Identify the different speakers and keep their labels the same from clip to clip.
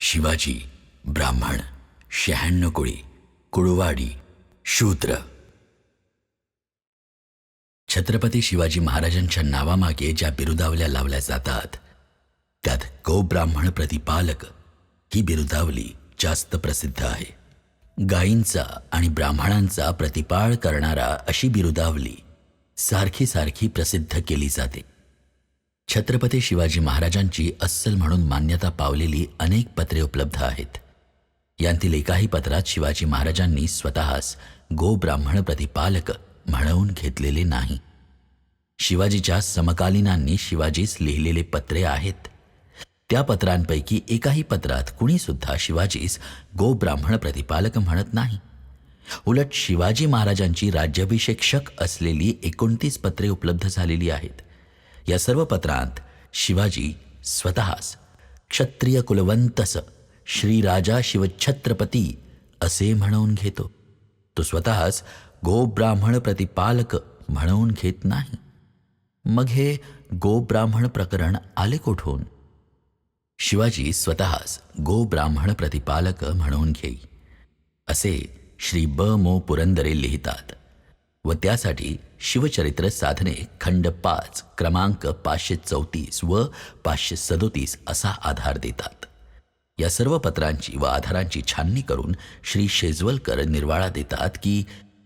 Speaker 1: शिवाजी ब्राह्मण, 96 कुळी, कुळवाडी, शूद्र. छत्रपती शिवाजी महाराजांच्या नावामागे ज्या बिरुदावल्या लावल्या जातात त्यात गोब्राह्मण प्रतिपालक ही बिरुदावली जास्त प्रसिद्ध आहे. गायींचा आणि ब्राह्मणांचा प्रतिपाळ करणारा अशी बिरुदावली सारखी सारखी प्रसिद्ध केली जाते. छत्रपती शिवाजी महाराजांची अस्सल म्हणून मान्यता पावलेली अनेक पत्रे उपलब्ध आहेत. यांतील एकाही पत्रात शिवाजी महाराजांनी स्वतःस गोब्राह्मण प्रतिपालक म्हणवून घेतलेले नाही. शिवाजीच्या समकालीनांनी शिवाजीस लिहिलेले पत्रे आहेत. त्या पत्रांपैकी एकाही पत्रात कुणीसुद्धा शिवाजीस गोब्राह्मण प्रतिपालक म्हणत नाही. उलट शिवाजी महाराजांची राज्याभिषेक असलेली 29 पत्रे उपलब्ध झालेली आहेत. या सर्व पत्रांत शिवाजी स्वतःस क्षत्रिय कुलवंतस श्रीराजा शिवछत्रपती असे म्हणवून घेतो. तो स्वतःस गोब्राह्मण प्रतिपालक म्हणवून घेत नाही. मग हे गोब्राह्मण प्रकरण आले कोठून? शिवाजी स्वतःस गोब्राह्मण प्रतिपालक म्हणून घेई असे श्री ब मो पुरंदरे लिहितात व त्यासाठी शिवचरित्र साधने खंड 5 क्रमांक 534 व 537 असा आधार देतात. या सर्व पत्रांची व आधारांची छाननी करून श्री शेजवलकर निर्वाळा देतात की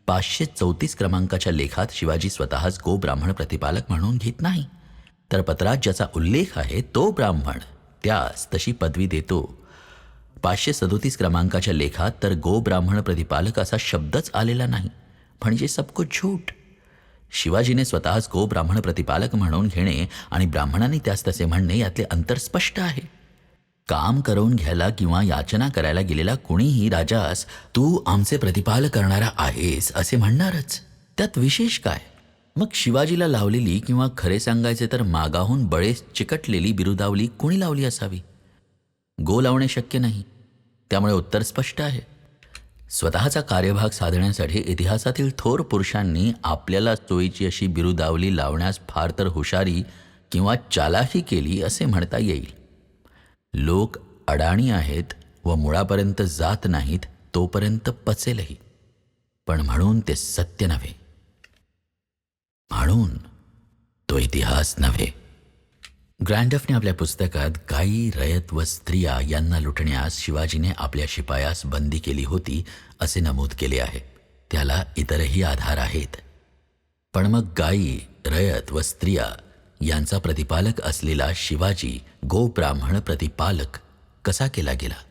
Speaker 1: 534 क्रमांकाच्या लेखात शिवाजी स्वतःच गोब्राह्मण प्रतिपालक म्हणून घेत नाही, तर पत्रात ज्याचा उल्लेख आहे तो ब्राह्मण त्यास तशी पदवी देतो. 537 क्रमांकाच्या लेखात तर गोब्राह्मण प्रतिपालक असा शब्दच आलेला नाही. म्हणजे सब कुछ झूठ. शिवाजीने स्वतःच गोब्राह्मण प्रतिपालक म्हणून घेणे आणि ब्राह्मणांनी त्यास तसे म्हणणे यातले अंतर स्पष्ट आहे. काम करून घ्यायला किंवा याचना करायला गेलेला कुणीही राजास तू आमचे प्रतिपाल करणारा आहेस असे म्हणणारच. त्यात विशेष काय? मग शिवाजीला लावलेली किंवा खरे सांगायचे तर मागाहून बळेस चिकटलेली बिरुदावली कुणी लावली असावी? गो लावणे शक्य नाही. त्यामुळे उत्तर स्पष्ट आहे. स्वतःचा कार्यभाग साधण्यासाठी इतिहासातील थोर पुरुषांनी आपल्याला सोयीची अशी बिरुदावली लावण्यास फार तर हुशारी किंवा चालाकी केली असे म्हणता येईल. लोक अडाणी आहेत व मुळापर्यंत जात नाहीत तोपर्यंत पचेलही, पण म्हणून ते सत्य नव्हे, म्हणून तो इतिहास नव्हे. ग्रँडफने आपल्या पुस्तकात गायी, रयत व स्त्रिया यांना लुटण्यास शिवाजीने आपल्या शिपायास बंदी केली होती असे नमूद केले आहे. त्याला इतरही आधार आहेत. पण मग गायी, रयत व स्त्रिया यांचा प्रतिपालक असलेला शिवाजी गोब्राह्मण प्रतिपालक कसा केला गेला?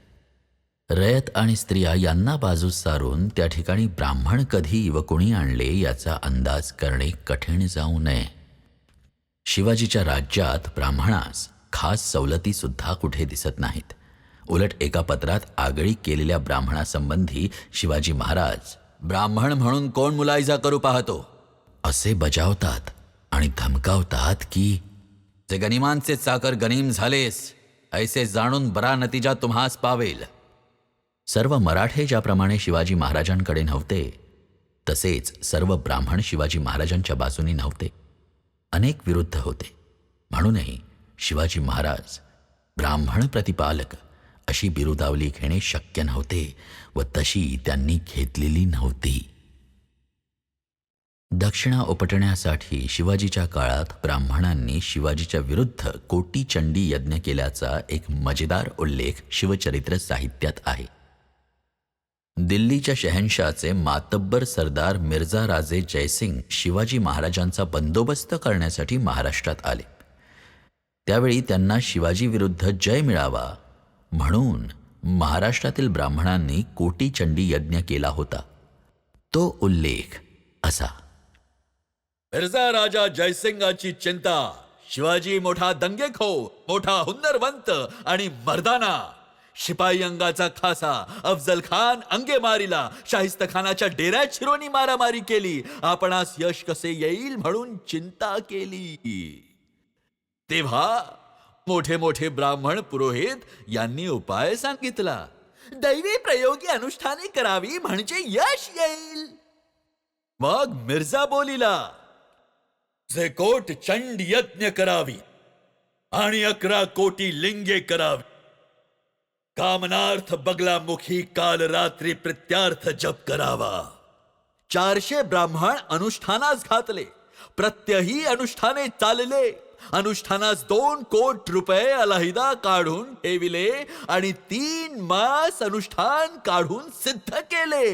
Speaker 1: रयत आणि स्त्रिया यांना बाजूस सारून त्या ठिकाणी ब्राह्मण कधी व कोणी आणले याचा अंदाज करणे कठीण जाऊ नये. शिवाजीच्या राज्यात ब्राह्मणास खास सवलती सुद्धा कुठे दिसत नाहीत. उलट एका पत्रात आगळी केलेल्या ब्राह्मणासंबंधी शिवाजी महाराज ब्राह्मण म्हणून कोण मुलायजा करू पाहतो असे बजावतात आणि धमकावतात की जे गनिमांचे चाकर गनीम झालेस ऐसे जाणून बरा नतीजा तुम्हास पावेल. सर्व मराठे ज्याप्रमाणे शिवाजी महाराजांकडे नव्हते तसेच सर्व ब्राह्मण शिवाजी महाराजांच्या बाजूने नव्हते. अनेक विरुद्ध होते. म्हणूनही शिवाजी महाराज ब्राह्मण प्रतिपालक अशी बिरुदावली घेणे शक्य नव्हते व तशी त्यांनी घेतलेली नव्हती. दक्षिणा उपटण्यासाठी शिवाजीच्या काळात ब्राह्मणांनी शिवाजीच्या विरुद्ध कोटीचंडी यज्ञ केल्याचा एक मजेदार उल्लेख शिवचरित्र साहित्यात आहे. दिल्लीच्या शहनशाहचे मातब्बर सरदार मिर्झा राजे जयसिंग शिवाजी महाराजांचा बंदोबस्त करण्यासाठी महाराष्ट्रात आले. त्यावेळी त्यांना शिवाजी विरुद्ध जय मिळावा म्हणून महाराष्ट्रातील ब्राह्मणांनी कोटीचंडी यज्ञ केला होता. तो उल्लेख असा:
Speaker 2: मिर्झा राजा जयसिंगाची चिंता, शिवाजी मोठा दंगेखो, मोठा हुन्नरवंत आणि मर्दाना. शिपाई अंगाचा खासा, अफजल खान अंगे मारिला, शाहिस्त खानाच्या डेऱ्यात शिरोनी मारामारी केली. आपणास यश कसे येईल म्हणून चिंता केली. तेव्हा मोठे मोठे ब्राह्मण पुरोहित यांनी उपाय सांगितला. दैवी प्रयोगी अनुष्ठाने करावी म्हणजे यश येईल. मग मिर्झा बोलिला, जे कोट चंड यज्ञ करावी आणि 11 कोटी लिंगे करावी. कामनार्थ बगलामुखी काल रात्री प्रित्यार्थ जप करावा. 400 ब्राह्मण अनुष्ठानास घातले. प्रत्यही अनुष्ठाने चालले. अनुष्ठानास 2 कोट रुपये अलहिदा काढून ठेविले आणि 3 मास अनुष्ठान काढून सिद्ध केले.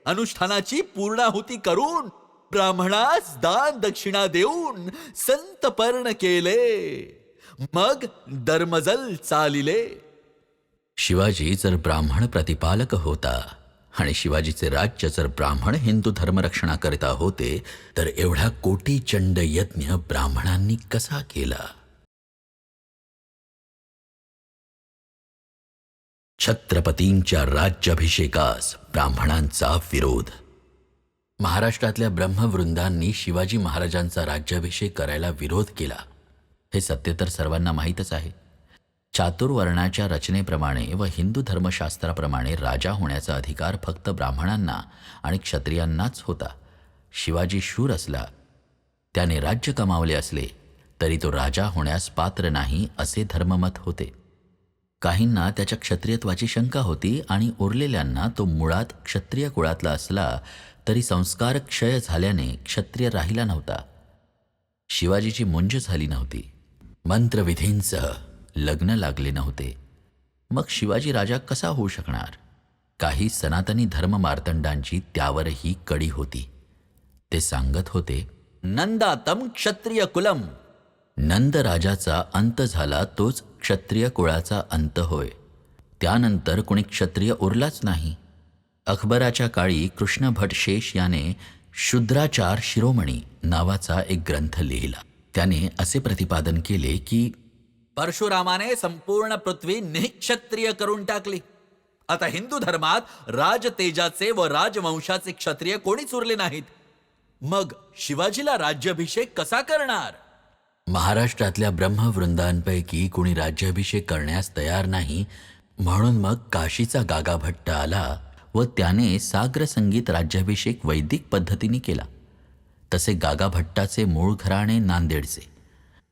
Speaker 2: अनुष्ठानाची पूर्णाहुती करून ब्राह्मणास दान दक्षिणा देऊन संतपर्ण केले. मग धर्मजल चालिले.
Speaker 1: शिवाजी जर ब्राह्मण प्रतिपालक होता आणि शिवाजीचे राज्य जर ब्राह्मण हिंदू धर्मरक्षणाकरिता होते, तर एवढा कोटी चंड यज्ञ ब्राह्मणांनी कसा केला? छत्रपतींच्या राज्याभिषेकास ब्राह्मणांचा विरोध. महाराष्ट्रातल्या ब्रह्मवृंदांनी शिवाजी महाराजांचा राज्याभिषेक करायला विरोध केला. हे सत्य तर सर्वांना माहीतच आहे. चातुर्वर्णाच्या रचनेप्रमाणे व हिंदू धर्मशास्त्राप्रमाणे राजा होण्याचा अधिकार फक्त ब्राह्मणांना आणि क्षत्रियांनाच होता. शिवाजी शूर असला, त्याने राज्य कमावले असले तरी तो राजा होण्यास पात्र नाही असे धर्ममत होते. काहींना त्याच्या क्षत्रियत्वाची शंका होती आणि उरलेल्यांना तो मुळात क्षत्रिय कुळातला असला तरी संस्कार क्षय झाल्याने क्षत्रिय राहिला नव्हता. शिवाजीची मुंज झाली नव्हती. मंत्रविधींसह लग्न लागले नव्हते. मग शिवाजी राजा कसा होऊ शकणार? काही सनातनी धर्ममार्तंडांची त्यावरही कडी होती. ते सांगत होते, नंदातम क्षत्रिय कुलम. नंद राजाचा अंत झाला तोच क्षत्रिय कुळाचा अंत होय. त्यानंतर कुणी क्षत्रिय उरलाच नाही. अकबराच्या काळी कृष्णभट शेष याने शूद्राचार शिरोमणी नावाचा एक ग्रंथ लिहिला. त्याने असे प्रतिपादन केले की
Speaker 2: परशुरामाने संपूर्ण पृथ्वी निःक्षत्रिय करून टाकली. आता हिंदू धर्मात राजतेजाचे व राजवंशाचे क्षत्रिय कोणीच उरले नाहीत. मग शिवाजीला राज्याभिषेक कसा करणार?
Speaker 1: महाराष्ट्रातल्या ब्रह्मवृंदांपैकी कुणी राज्याभिषेक करण्यास तयार नाही, म्हणून मग काशीचा गागाभट्ट आला व त्याने साग्र संगीत राज्याभिषेक वैदिक पद्धतीने केला. तसे गागाभट्टाचे मूळ घराणे नांदेडचे,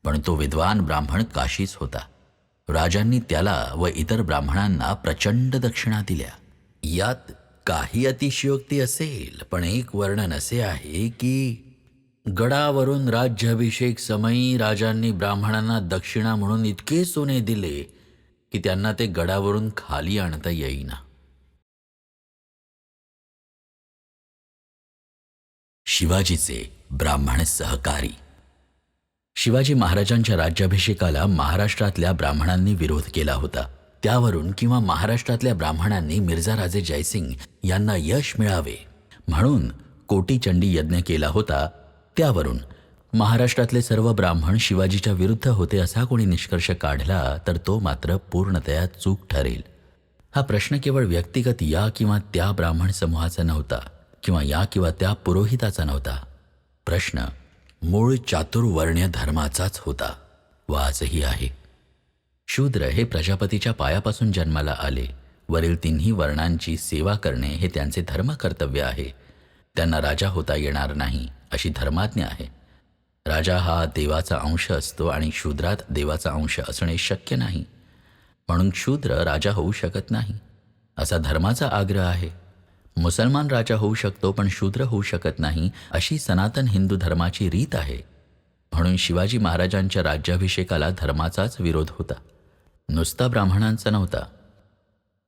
Speaker 1: पण तो विद्वान ब्राह्मण काशीच होता. राजांनी त्याला व इतर ब्राह्मणांना प्रचंड दक्षिणा दिल्या. यात काही अतिशयोक्ती असेल, पण एक वर्णन असे आहे की गडावरून राज्याभिषेक समयी राजांनी ब्राह्मणांना दक्षिणा म्हणून इतके सोने दिले की त्यांना ते गडावरून खाली आणता येईना. शिवाजीचे ब्राह्मण सहकारी. शिवाजी महाराजांच्या राज्याभिषेकाला महाराष्ट्रातल्या ब्राह्मणांनी विरोध केला होता. त्यावरून किंवा महाराष्ट्रातल्या ब्राह्मणांनी मिर्झा राजे जयसिंग यांना यश मिळावे म्हणून कोटीचंडी यज्ञ केला होता. त्यावरून महाराष्ट्रातले सर्व ब्राह्मण शिवाजीच्या विरुद्ध होते असा कोणी निष्कर्ष काढला तर तो मात्र पूर्णतया चूक ठरेल. हा प्रश्न केवळ व्यक्तिगत या किंवा त्या ब्राह्मण समूहाचा नव्हता किंवा या किंवा त्या पुरोहिताचा नव्हता. प्रश्न मूळ चातुर्वर्ण्य धर्माचाच होता व आजही आहे. शूद्र हे प्रजापतीच्या पायापासून जन्माला आले. वरील तिन्ही वर्णांची सेवा करणे हे त्यांचे धर्मकर्तव्य आहे. त्यांना राजा होता येणार नाही अशी धर्माज्ञा आहे. राजा हा देवाचा अंश असतो आणि शूद्रात देवाचा अंश असणे शक्य नाही, म्हणून शूद्र राजा होऊ शकत नाही असा धर्माचा आग्रह आहे. मुसलमान राजा होऊ शकतो पण शूद्र होऊ शकत नाही अशी सनातन हिंदू धर्माची रीत आहे. म्हणून शिवाजी महाराजांच्या राज्याभिषेकाला धर्माचाच विरोध होता, नुसता ब्राह्मणांचा नव्हता.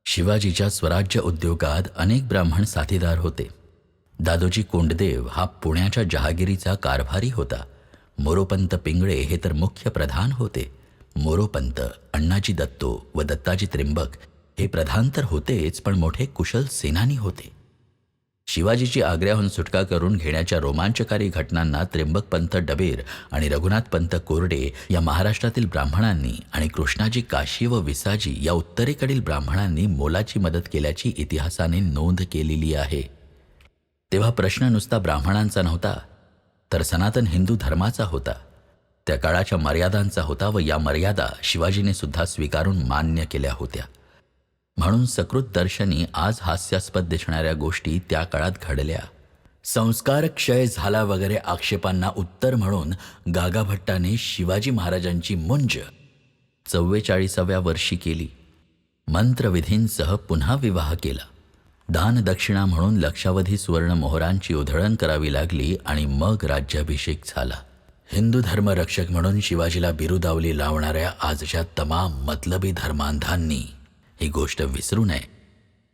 Speaker 1: शिवाजीच्या स्वराज्य उद्योगात अनेक ब्राह्मण साथीदार होते. दादोजी कोंडदेव हा पुण्याच्या जहागिरीचा कारभारी होता. मोरोपंत पिंगळे हे तर मुख्य प्रधान होते. मोरोपंत, अण्णाजी दत्तो व दत्ताजी त्रिंबक हे प्रधान तर होतेच, पण मोठे कुशल सेनानी होते. शिवाजीची आग्र्याहून सुटका करून घेण्याच्या रोमांचकारी घटनांना त्रिंबकपंत डबेर आणि रघुनाथपंत कोरडे या महाराष्ट्रातील ब्राह्मणांनी आणि कृष्णाजी काशी व विसाजी या उत्तरेकडील ब्राह्मणांनी मोलाची मदत केल्याची इतिहासाने नोंद केलेली आहे. तेव्हा प्रश्न नुसता ब्राह्मणांचा नव्हता, तर सनातन हिंदू धर्माचा होता. त्या काळाच्या मर्यादांचा होता व या मर्यादा शिवाजीने सुद्धा स्वीकारून मान्य केल्या होत्या. म्हणून सकृत दर्शनी आज हास्यास्पद दिसणाऱ्या गोष्टी त्या काळात घडल्या. संस्कार क्षय झाला वगैरे आक्षेपांना उत्तर म्हणून गागाभट्टाने शिवाजी महाराजांची मुंज 44व्या वर्षी केली. मंत्रविधींसह पुन्हा विवाह केला. दानदक्षिणा म्हणून लक्षावधी सुवर्ण मोहरांची उधळण करावी लागली आणि मग राज्याभिषेक झाला. हिंदू धर्मरक्षक म्हणून शिवाजीला बिरुदावली लावणाऱ्या आजच्या तमाम मतलबी धर्मांधांनी ही गोष्ट विसरू नये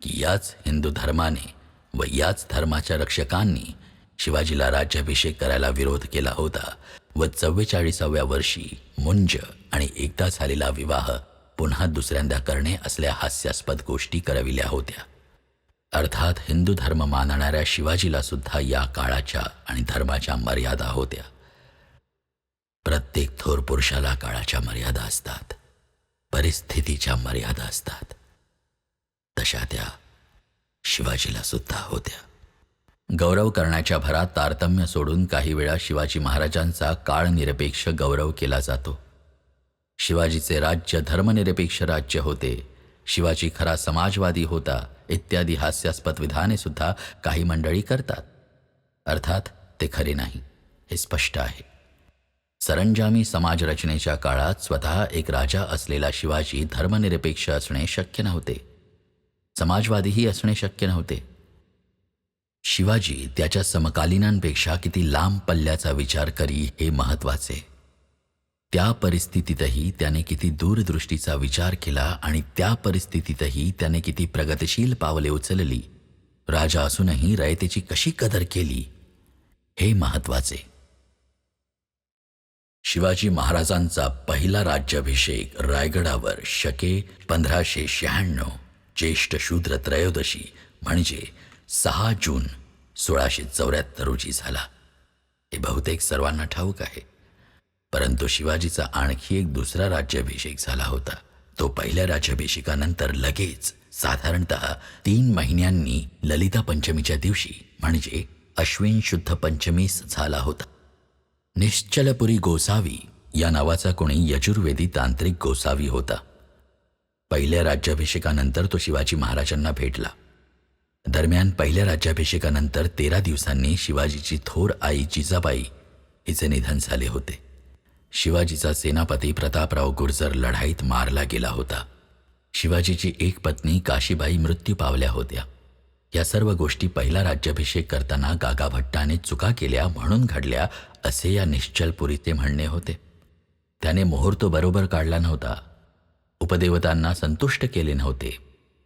Speaker 1: की याच हिंदू धर्माने व याच धर्माच्या रक्षकांनी शिवाजीला राज्याभिषेक करायला विरोध केला होता व 44व्या वर्षी मुंज आणि एकदा झालेला विवाह पुन्हा दुसऱ्यांदा करणे असल्या हास्यास्पद गोष्टी करविल्या होत्या. अर्थात हिंदू धर्म मानणाऱ्या शिवाजीला सुद्धा या काळाच्या आणि धर्माच्या मर्यादा होत्या. प्रत्येक थोर पुरुषाला काळाच्या मर्यादा असतात, परिस्थितीच्या मर्यादा असतात. तशा त्या शिवाजीला सुद्धा होत्या. गौरव करण्याच्या भरात तारतम्य सोडून काही वेळा शिवाजी महाराजांचा काळनिरपेक्ष गौरव केला जातो. शिवाजीचे राज्य धर्मनिरपेक्ष राज्य होते, शिवाजी खरा समाजवादी होता इत्यादी हास्यास्पद विधाने सुद्धा काही मंडळी करतात. अर्थात ते खरे नाही हे स्पष्ट आहे. सरंजामी समाजरचनेच्या काळात स्वतः एक राजा असलेला शिवाजी धर्मनिरपेक्ष असणे शक्य नव्हते, समाजवादीही असणे शक्य नव्हते. शिवाजी त्याच्या समकालीनांपेक्षा किती लांब पल्ल्याचा विचार करी हे महत्त्वाचे. त्या परिस्थितीतही त्याने किती दूरदृष्टीचा विचार केला आणि त्या परिस्थितीतही त्याने किती प्रगतिशील पावले उचलली, राजा असूनही रयतेची कशी कदर केली हे महत्त्वाचे. शिवाजी महाराजांचा पहिला राज्याभिषेक रायगडावर शके 1596 ज्येष्ठ शूद्र त्रयोदशी म्हणजे 6 जून 1674 रोजी झाला. हे बहुतेक सर्वांना ठाऊक आहे. परंतु शिवाजीचा आणखी एक दुसरा राज्याभिषेक झाला होता. तो पहिल्या राज्याभिषेकानंतर लगेच साधारणतः 3 महिन्यांनी ललिता पंचमीच्या दिवशी म्हणजे अश्विन शुद्ध पंचमीस झाला होता. निश्चलपुरी गोसावी या नावाचा कोणी यजुर्वेदी तांत्रिक गोसावी होता. पहिल्या राज्याभिषेकानंतर तो शिवाजी महाराजांना भेटला. दरम्यान पहिल्या राज्याभिषेकानंतर 13 दिवसांनी शिवाजीची थोर आई जिजाबाई हिचे निधन झाले होते. शिवाजीचा सेनापती प्रतापराव गुर्जर लढाईत मारला गेला होता. शिवाजीची एक पत्नी काशीबाई मृत्यू पावल्या होत्या. या सर्व गोष्टी पहिला राज्याभिषेक करताना गागाभट्टाने चुका केल्या म्हणून घडल्या असे या निश्चलपुरीचे म्हणणे होते. त्याने मुहूर्त बरोबर काढला नव्हता, उपदेवतांना संतुष्ट केले नव्हते,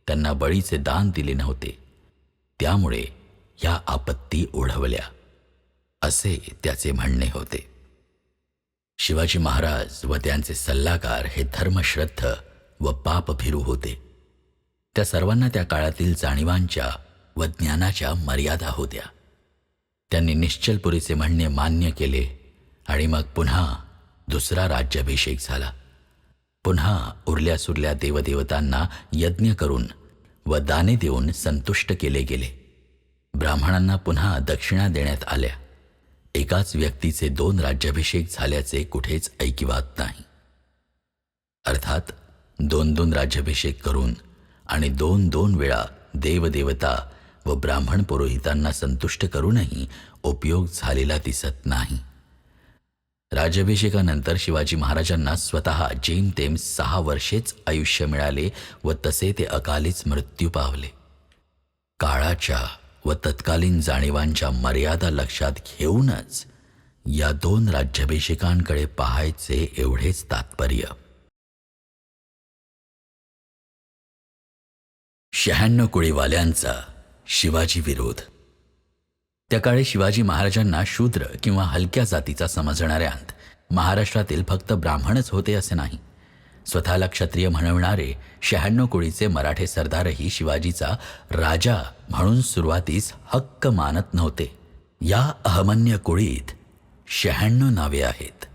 Speaker 1: त्यांना बळीचे दान दिले नव्हते, त्यामुळे या आपत्ती ओढवल्या असे त्याचे म्हणणे होते. शिवाजी महाराज व त्यांचे सल्लागार हे धर्मश्रद्ध व पापभिरू होते. त्या सर्वांना त्या काळातील जाणीवांच्या व ज्ञानाच्या मर्यादा होत्या. त्यांनी निश्चलपुरीचे म्हणणे मान्य केले आणि मग पुन्हा दुसरा राज्याभिषेक झाला. पुन्हा उरल्या सुरल्या देवदेवतांना यज्ञ करून व दाने देऊन संतुष्ट केले गेले. ब्राह्मणांना पुन्हा दक्षिणा देण्यात आल्या. एकाच व्यक्तीचे 2 राज्याभिषेक झाल्याचे कुठेच ऐकिवात नाही. अर्थात 2 राज्याभिषेक करून आणि 2 वेळा देवदेवता व ब्राह्मण पुरोहितांना संतुष्ट करूनही उपयोग झालेला दिसत नाही. राज्याभिषेकानंतर शिवाजी महाराजांना स्वतः जेमतेम 6 वर्षेच आयुष्य मिळाले व तसे ते अकालीच मृत्यू पावले. काळाच्या व तत्कालीन जाणीवांच्या मर्यादा लक्षात घेऊनच या 2 राज्याभिषेकांकडे पाहायचे एवढेच तात्पर्य. 96 कुळीवाल्यांचा शिवाजी विरोध. त्या काळी शिवाजी महाराजांना शूद्र किंवा हलक्या जातीचा समजणाऱ्यांत महाराष्ट्रातील फक्त ब्राह्मणच होते असे नाही. स्वतःला क्षत्रिय म्हणवणारे 96 कुळीचे मराठे सरदारही शिवाजीचा राजा म्हणून सुरुवातीस हक्क मानत नव्हते. या अहमन्य कुळीत 96 नावे आहेत.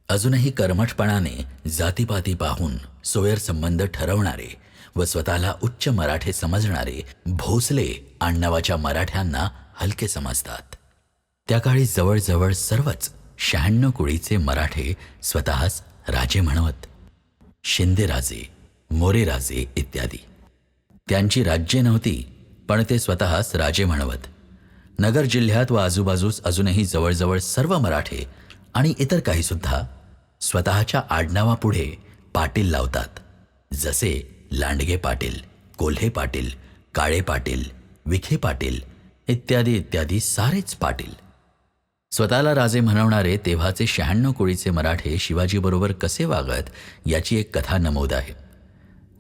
Speaker 1: अजूनही कर्मठपणाने जातीपाती पाहून सोयर संबंध ठरवणारे व स्वतःला उच्च मराठे समजणारे भोसले आडनावाच्या मराठ्यांना हलके समजतात. त्या काळी जवळजवळ सर्वच 96 कुळीचे मराठे स्वतःस राजे म्हणवत. शिंदेराजे, मोरेराजे इत्यादी. त्यांची राज्ये नव्हती पण ते स्वतःस राजे म्हणवत. नगर जिल्ह्यात व आजूबाजूस अजूनही जवळजवळ सर्व मराठे आणि इतर काही सुद्धा स्वतःच्या आडनावापुढे पाटील लावतात. जसे लांडगे पाटील, कोल्हे पाटील, काळे पाटील, विखे पाटील इत्यादी इत्यादी सारेच पाटील. स्वतःला राजे म्हणवणारे तेव्हाचे 96 कुळीचे मराठे शिवाजीबरोबर कसे वागत याची एक कथा नमूद आहे.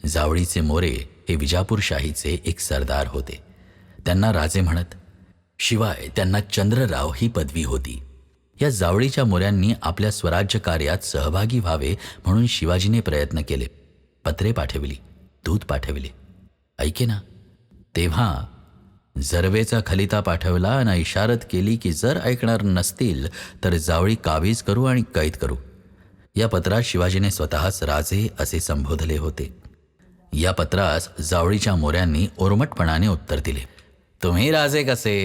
Speaker 1: जावळीचे मोरे हे विजापूरशाहीचे एक सरदार होते. त्यांना राजे म्हणत. शिवाय त्यांना चंद्रराव ही पदवी होती. या जावळीच्या मोऱ्यांनी आपल्या स्वराज्य कार्यात सहभागी व्हावे म्हणून शिवाजीने प्रयत्न केले. पत्रे पाठविली, दूध पाठविले. ऐके ना, तेव्हा जरवेचा खलिता पाठवला आणि इशारत केली की जर ऐकणार नसतील तर जावळी काबीज करू आणि कैद करू. या पत्रात शिवाजीने स्वतःच राजे असे संबोधले होते. या पत्रास जावळीच्या मोऱ्यांनी ओरमटपणाने उत्तर दिले. तुम्ही राजे कसे?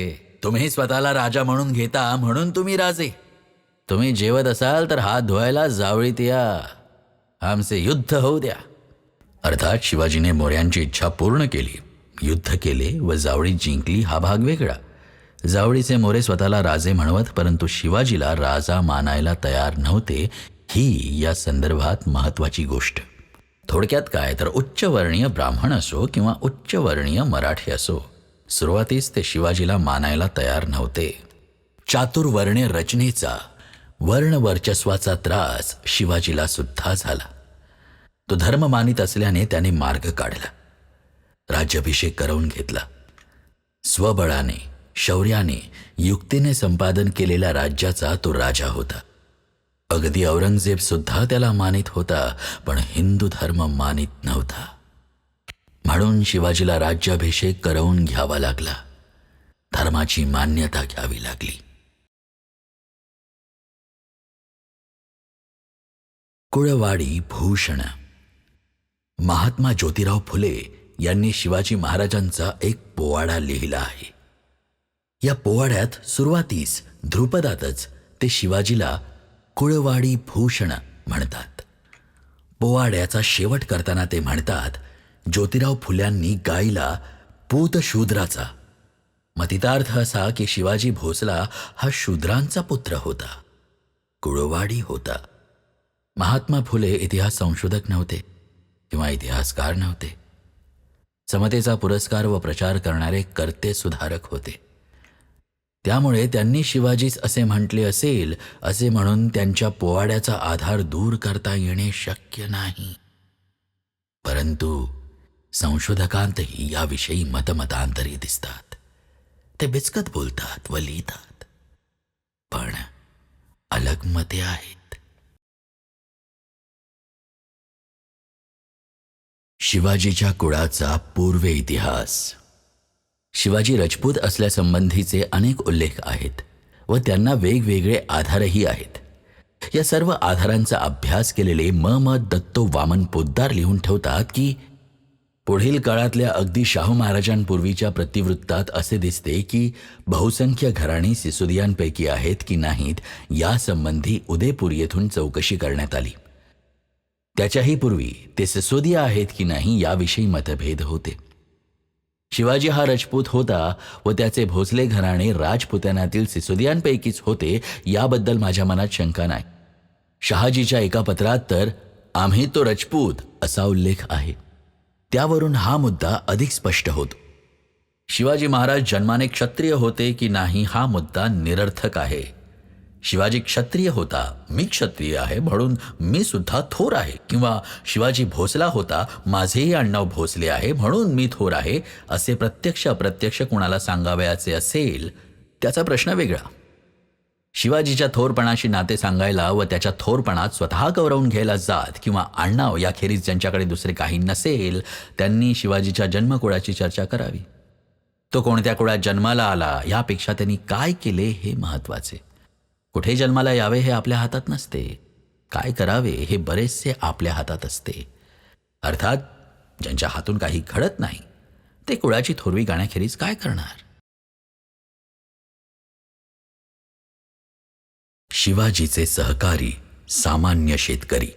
Speaker 1: तुम्ही स्वतःला राजा म्हणून घेता म्हणून तुम्ही राजे. तुम्ही जेवत असाल तर हात धुवायला जावळीत या. आमचे युद्ध होऊ द्या. अर्थात शिवाजीने मोऱ्यांची इच्छा पूर्ण केली. युद्ध केले व जावळी जिंकली हा भाग वेगळा. जावळीचे मोरे स्वतःला राजे म्हणवत परंतु शिवाजीला राजा मानायला तयार नव्हते. ही या संदर्भात महत्त्वाची गोष्ट. थोडक्यात काय तर उच्चवर्णीय ब्राह्मण असो किंवा उच्चवर्णीय मराठी असो, सुरुवातीस ते शिवाजीला मानायला तयार नव्हते. चातुर्वर्ण्य रचनेचा, वर्णवर्चस्वाचा त्रास शिवाजीला सुद्धा झाला. तो धर्म मानित असल्याने त्याने मार्ग काढला. राज्याभिषेक करवून घेतला. स्वबळाने, शौर्याने, युक्तीने संपादन केलेल्या राज्याचा तो राजा होता. अगदी औरंगजेब सुद्धा त्याला मानित होता, पण हिंदू धर्म मानित नव्हता. म्हणून शिवाजीला राज्याभिषेक करवून घ्यावा लागला. धर्माची मान्यता घ्यावी लागली. कुळवाडी भूषण. महात्मा ज्योतिराव फुले यांनी शिवाजी महाराजांचा एक पोवाडा लिहिला आहे. या पोवाड्यात सुरुवातीस ध्रुपदातच ते शिवाजीला कुळवाडी भूषण म्हणतात. पोवाड्याचा शेवट करताना ते म्हणतात, ज्योतिराव फुल्यांनी गायला पूत शूद्राचा. मतितार्थ असा की शिवाजी भोसला हा शूद्रांचा पुत्र होता, कुळवाडी होता. महात्मा फुले इतिहास संशोधक नव्हते किंवा इतिहासकार नव्हते. समतेचा पुरस्कार व प्रचार करणारे कर्ते सुधारक होते. त्यामुळे त्यांनी शिवाजीच असे म्हटले असेल असे म्हणून त्यांच्या पोवाड्याचा आधार दूर करता येणे शक्य नाही. परंतु संशोधकांतही याविषयी मतमतांतरी दिसतात. ते बिचकत बोलतात व लिहितात, पण अलग मते आहेत. शिवाजीच्या कुळाचा पूर्व इतिहास. शिवाजी राजपूत असल्यासंबंधीचे अनेक उल्लेख आहेत व त्यांना वेगवेगळे आधारही आहेत. या सर्व आधारांचा अभ्यास केलेले म. दत्तो वामन पोद्दार लिहून ठेवतात की पुढील काळातल्या अगदी शाहू महाराजांपूर्वीच्या प्रतिवृत्तात असे दिसते की बहुसंख्य घराणी सिसोदियांपैकी आहेत की नाहीत यासंबंधी उदयपूर येथून चौकशी करण्यात आली. त्याच्याही पूर्वी ते सिसोदिया आहेत की नाही याविषयी मतभेद होते. शिवाजी हा राजपूत होता व त्याचे भोसले घराणे राजपुतानातील सिसोदियांपैकीच होते याबद्दल माझ्या मनात शंका नाही. शहाजीच्या एका पत्रात तर आम्ही तो राजपूत असा उल्लेख आहे. त्यावरून हा मुद्दा अधिक स्पष्ट होतो. शिवाजी महाराज जन्माने क्षत्रिय होते की नाही हा मुद्दा निरर्थक आहे. शिवाजी क्षत्रिय होता, मी क्षत्रिय आहे म्हणून मी सुद्धा थोर आहे, किंवा शिवाजी भोसला होता, माझेही आडनाव भोसले आहे म्हणून मी थोर आहे, असे प्रत्यक्ष अप्रत्यक्ष कुणाला सांगावयाचे असेल त्याचा प्रश्न वेगळा. शिवाजीच्या थोरपणाशी नाते सांगायला व त्याच्या थोरपणात स्वतः गौरवून घ्यायला जात किंवा आडनाव याखेरीज ज्यांच्याकडे दुसरे काही नसेल त्यांनी शिवाजीच्या जन्मकुळाची चर्चा करावी. तो कोणत्या कुळात जन्माला आला यापेक्षा त्यांनी काय केले हे महत्त्वाचे. कुठे जन्माला यावे हे आपल्या हातात नसते, काय करावे हे बरेचसे आपल्या हातात असते. अर्थात ज्यांच्या हातून काही घडत नाही ते कुळाची थोरवी गाण्याखेरीज काय करणार. शिवाजीचे सहकारी सामान्य शेतकरी.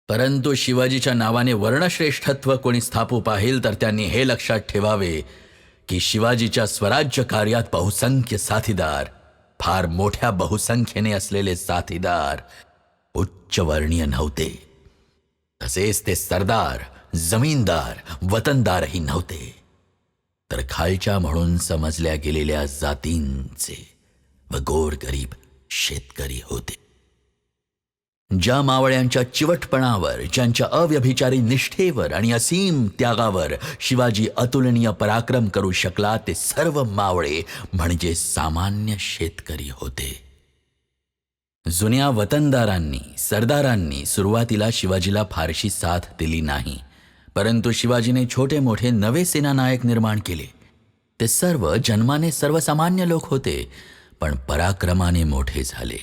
Speaker 1: परंतु शिवाजीच्या नावाने वर्णश्रेष्ठत्व कोणी स्थापू पाहिल तर त्यांनी हे लक्षात ठेवावे की शिवाजीच्या स्वराज्य कार्यात बहुसंख्य साथीदार, फार मोठ्या बहुसंख्येने असलेले साथीदार उच्चवर्णीय नव्हते. तसेच ते सरदार, जमीनदार, वतनदारही नव्हते, तर खालच्या म्हणून समजल्या गेलेल्या जातींचे व गोरगरीब शेतकरी होते. ज्या मावळ्यांच्या चिवटपणावर, ज्यांच्या अव्यभिचारी निष्ठेवर आणि असीम त्यागावर शिवाजी अतुलनीय पराक्रम करू शकला, ते सर्व मावळे म्हणजे सामान्य शेतकरी होते. जुन्या वतनदारांनी, सरदारांनी सुरुवातीला शिवाजीला फारशी साथ दिली नाही, परंतु शिवाजीने छोटे मोठे नवे सेनानायक निर्माण केले. ते सर्व जन्माने सर्वसामान्य लोक होते, पण पराक्रमाने मोठे झाले.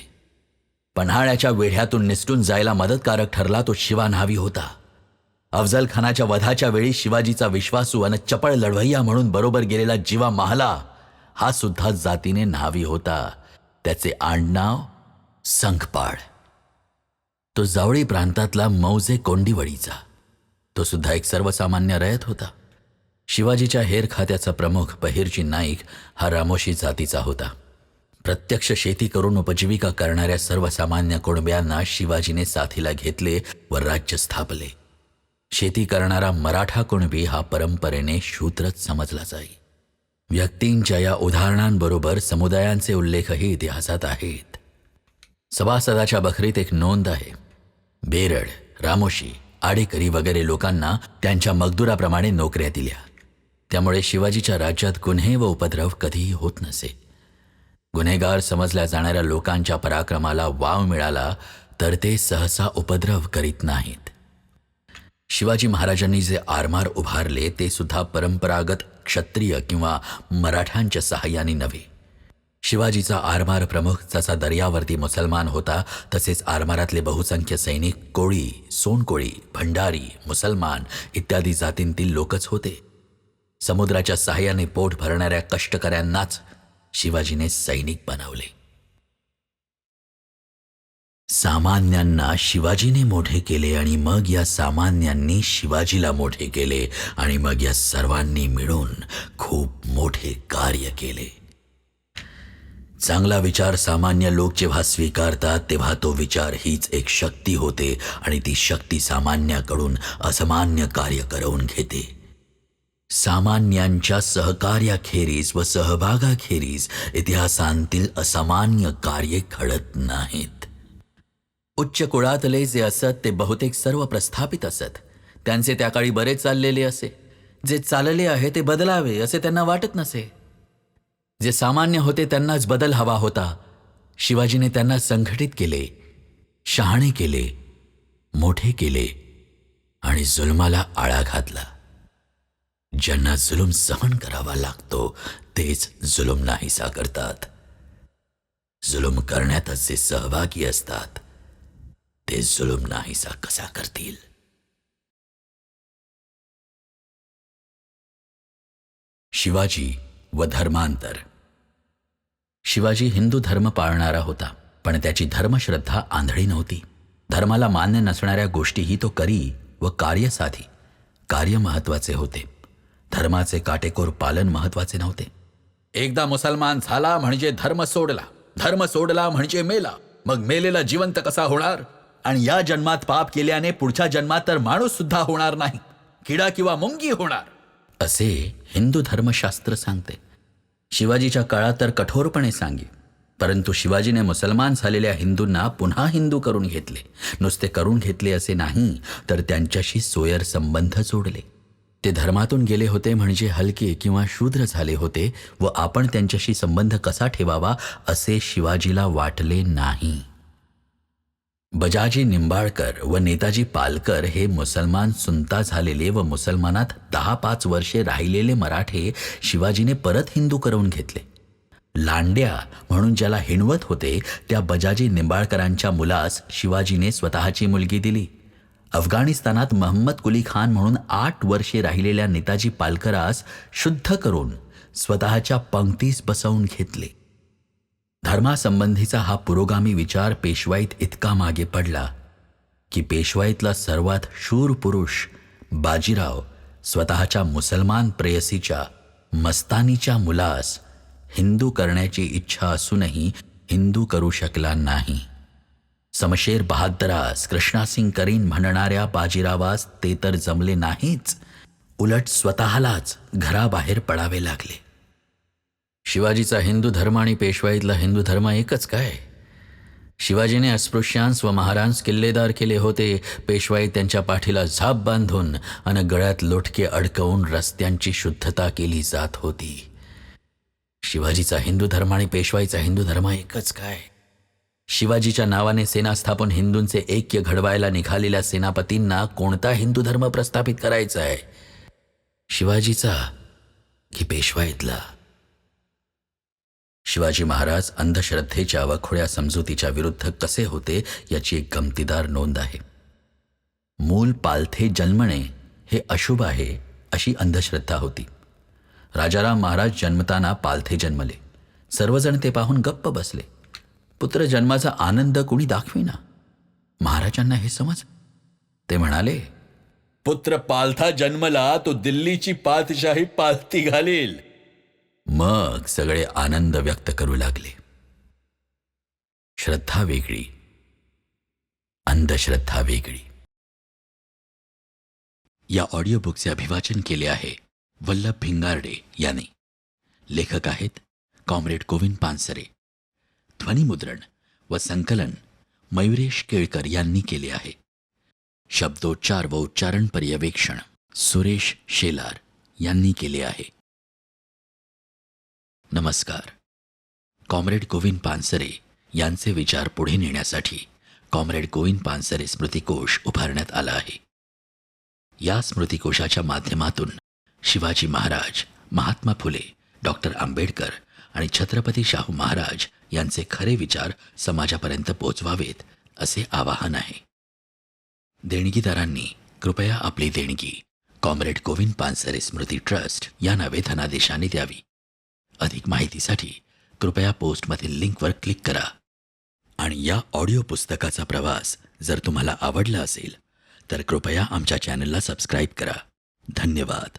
Speaker 1: पन्हाळ्याच्या वेढ्यातून निसटून जायला मदतकारक ठरला तो शिवा न्हावी होता. अफजल खानाच्या वधाच्या वेळी शिवाजीचा विश्वासू आणि चपळ लढवय्या म्हणून बरोबर गेलेला जीवा महाला हा सुद्धा जातीने न्हावी होता. त्याचे आडनाव संखपाळ. तो जावळी प्रांतातला मौजे कोंडिवळीचा. तो सुद्धा एक सर्वसामान्य रयत होता. शिवाजीच्या हेर खात्याचा प्रमुख बहिर्जी नाईक हा रामोशी जातीचा होता. प्रत्यक्ष शेती करून उपजीविका करणाऱ्या सर्वसामान्य कुणब्यांना शिवाजीने साथीला घेतले व राज्य स्थापले. शेती करणारा मराठा कुणबी हा परंपरेने शूद्रच समजला जाई. व्यक्तींच्या या उदाहरणांबरोबर समुदायांचे उल्लेखही इतिहासात आहेत. सभासदाच्या बखरीत एक नोंद आहे. बेरड, रामोशी, आडेकरी वगैरे लोकांना त्यांच्या मजदुराप्रमाणे नोकऱ्या दिल्या. त्यामुळे शिवाजीच्या राज्यात गुन्हे व उपद्रव कधीही होत नसे. गुन्हेगार समजल्या जाणाऱ्या लोकांच्या पराक्रमाला वाव मिळाला तर ते सहसा उपद्रव करीत नाहीत. शिवाजी महाराजांनी जे आरमार उभारले ते सुद्धा परंपरागत क्षत्रिय किंवा मराठ्यांच्या सहाय्याने नव्हे. शिवाजीचा आरमार प्रमुख जसा दर्यावर्ती मुसलमान होता, तसेच आरमारातले बहुसंख्य सैनिक कोळी, सोनकोळी, भंडारी, मुसलमान इत्यादी जातींतील लोकच होते. समुद्राच्या सहाय्याने पोट भरणाऱ्या कष्टकऱ्यांनाच शिवाजीने सैनिक बनवले. सामान्यांना शिवाजीने मोठे केले आणि मग या सामान्यांनी शिवाजीला मोठे केले आणि मग या सर्वांनी मिळून खूप मोठे कार्य केले. चांगला विचार सामान्य लोक जेव्हा स्वीकारतात तेव्हा तो विचार हीच एक शक्ती होते आणि ती शक्ती सामान्याकडून असामान्य कार्य करवून घेते. सामान्यांच्या सहकार्याखेरीज व सहभागाखेरीज इतिहासांतील असामान्य कार्ये घडत नाहीत. उच्च कुळातले जे असत ते बहुतेक सर्व प्रस्थापित असत. त्यांचे त्या काळी बरे चाललेले असे. जे चालले आहे ते बदलावे असे त्यांना वाटत नसे. जे सामान्य होते त्यांनाच बदल हवा होता. शिवाजीने त्यांना संघटित केले, शहाणे केले, मोठे केले आणि जुलमाला आळा घातला. ज्यांना जुलूम सहन करावा लागतो तेच जुलूम नाहीसा करतात. जुलूम करण्यातच जे सहभागी असतात ते जुलूम नाहीसा कसा करतील. शिवाजी व धर्मांतर. शिवाजी हिंदू धर्म पाळणारा होता, पण त्याची धर्मश्रद्धा आंधळी नव्हती. धर्माला मान्य नसणाऱ्या गोष्टीही तो करी व कार्य साधी. कार्य महत्वाचे होते, धर्माचे काटेकोर पालन महत्वाचे नव्हते. एकदा मुसलमान झाला म्हणजे धर्म सोडला, धर्म सोडला म्हणजे मेला. मग मेलेला जिवंत कसा होणार? आणि या जन्मात पाप केल्याने पुढच्या जन्मात तर माणूस सुद्धा होणार नाही, किडा किंवा मुंगी होणार, असे हिंदू धर्मशास्त्र सांगते. शिवाजीच्या काळात तर कठोरपणे सांगे, परंतु शिवाजीने मुसलमान झालेल्या हिंदूंना पुन्हा हिंदू करून घेतले. नुसते करून घेतले असे नाही, तर त्यांच्याशी सोयर संबंध जोडले. ते धर्मातून गेले होते म्हणजे हलके किंवा शूद्र झाले होते व आपण त्यांच्याशी संबंध कसा ठेवावा असे शिवाजीला वाटले नाही. बजाजी निंबाळकर व नेताजी पालकर हे मुसलमान सुनता झालेले व मुसलमानात 10-5 वर्षे राहिलेले मराठे शिवाजीने परत हिंदू करून घेतले. लांड्या म्हणून ज्याला हिणवत होते त्या बजाजी निंबाळकरांच्या मुलास शिवाजीने स्वतःची मुलगी दिली. अफगाणिस्तानात महम्मद कुली खान म्हणून 8 वर्षे राहिलेल्या नेताजी पालकरास शुद्ध करून स्वतःच्या पंक्तीस बसवून घेतले. धर्मासंबंधीचा हा पुरोगामी विचार पेशवाईत इतका मागे पडला की पेशवाईतला सर्वात शूर पुरुष बाजीराव स्वतःच्या मुसलमान प्रेयसीच्या मस्तानीच्या मुलास हिंदू करण्याची इच्छा असूनही हिंदू करू शकला नाही. समशेर बहादरास कृष्णासिंग करीन म्हणणाऱ्या बाजीरावास ते तर जमले नाहीच, उलट स्वतःलाच घराबाहेर पडावे लागले. शिवाजीचा हिंदू धर्म आणि पेशवाईतला हिंदू धर्म एकच काय? शिवाजीने अस्पृश्यांस व महारांस किल्लेदार केले होते. पेशवाई त्यांच्या पाठीला झाप बांधून अन गळ्यात लोटके अडकवून रस्त्यांची शुद्धता केली जात होती. शिवाजीचा हिंदू धर्म आणि पेशवाईचा हिंदू धर्म एकच काय? शिवाजीच्या नावाने सेना स्थापन हिंदूंचे ऐक्य घडवायला निघालेल्या सेनापतींना कोणता हिंदू धर्म प्रस्थापित करायचा आहे? शिवाजीचा की पेशवाईतला? शिवाजी महाराज अंधश्रद्धेच्या व खुळ्या समजुतीच्या विरुद्ध कसे होते याची एक गमतीदार नोंद आहे. मूल पालथे जन्मणे हे अशुभ आहे अशी अंधश्रद्धा होती. राजाराम महाराज जन्मताना पालथे जन्मले. सर्वजण ते पाहून गप्प बसले. पुत्र जन्माचा आनंद कुणी दाखविना. महाराजांना हे समज. ते म्हणाले,
Speaker 2: पुत्र पालथा जन्मला तो दिल्लीची पातशाही पालती घालील.
Speaker 1: मग सगळे आनंद व्यक्त करू लागले. श्रद्धा वेगळी, अंधश्रद्धा वेगळी. या ऑडिओ बुकचे अभिवाचन केले आहे वल्लभ भिंगारडे यांनी. लेखक आहेत कॉम्रेड गोविंद पानसरे. ध्वनिमुद्रण व संकलन मयुरेश केळकर यांनी केले आहे. शब्दोच्चार व उच्चारण पर्यवेक्षण सुरेश शेलार यांनी केले आहे. नमस्कार. कॉम्रेड गोविंद पानसरे यांचे विचार पुढे नेण्यासाठी कॉम्रेड गोविंद पानसरे स्मृतिकोश उभारण्यात आला आहे. या स्मृतिकोशाच्या माध्यमातून शिवाजी महाराज, महात्मा फुले, डॉक्टर आंबेडकर आणि छत्रपती शाहू महाराज यांचे खरे विचार समाजापर्यंत पोचवावेत असे आवाहन आहे. देणगीदारांनी कृपया आपली देणगी कॉम्रेड गोविंद पानसरे स्मृती ट्रस्ट या नावे धनादेशाने द्यावी. अधिक माहितीसाठी कृपया पोस्टमधील लिंकवर क्लिक करा. आणि या ऑडिओ पुस्तकाचा प्रवास जर तुम्हाला आवडला असेल तर कृपया आमच्या चॅनलला सबस्क्राईब करा. धन्यवाद.